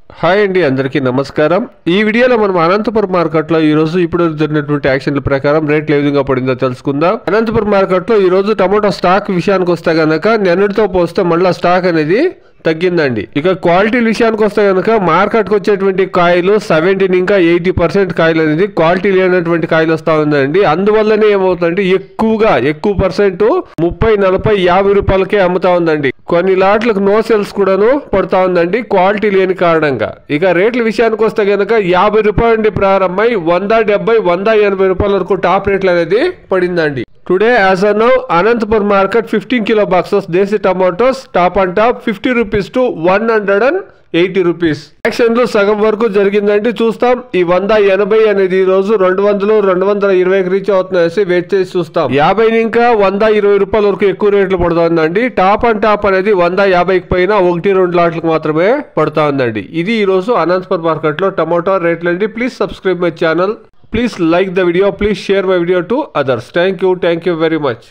Hi అండి, అందరికీ నమస్కారం. ఈ వీడియోలో మనం అనంతపురం మార్కెట్లో ఈ రోజు ఇప్పుడు జరిగినటువంటి యాక్షన్ల ప్రకారం రేట్లు ఏ విధంగా పడిందో తెలుసుకుందాం. అనంతపురం మార్కెట్లో ఈ రోజు టమాటో స్టాక్ విషయానికి వస్తే గనక నిన్నటితో పోస్తే మళ్ళీ స్టాక్ అనేది తగ్గిందండి. ఇక క్వాలిటీ విషయానికి వస్తే కనుక మార్కెట్కి వచ్చేటువంటి కాయలు 17 ఇంకా 80% కాయలు అనేది క్వాలిటీ లేనటువంటి కాయలు వస్తా ఉందండి. అందువల్లనే ఏమవుతుందంటే ఎక్కువ పర్సెంట్ 30, 40, 50 రూపాయలకే అమ్ముతా ఉందండి. కొన్ని లాట్లకు నో సేల్స్ కూడాను పడుతా ఉందండి క్వాలిటీ లేని కారణంగా. ఇక రేట్ల విషయానికి వస్తే కనుక 50 రూపాయల నుండి ప్రారంభమై 170, 180 రూపాయల వరకు టాప్ రేట్లు అనేది పడిందండి. Today as on now Anantapuram market 15 kilo boxes desi tomatoes top and top 50 rupees to 180 rupees. యాక్షన్లు సగం వరకు జరిగిందండి. చూస్తాం ఈ 180 అనేది ఈ రోజు 200, 220కి రీచ్ అవుతున్నాయి. వెయిట్ చేసి చూస్తాం. 50 ఇంకా 120 రూపాయల వరకు ఎక్కువ రేట్లు పడుతుందండి. టాప్ అండ్ టాప్ అనేది 150కి పైన 1-2 లాట్లకు మాత్రమే పడుతా ఉందండి. ఇది ఈ రోజు అనంతపురం మార్కెట్ లో టమాటో రేట్లు అండి. Please subscribe my channel. Please like the video. Please share my video to others. Thank you very much.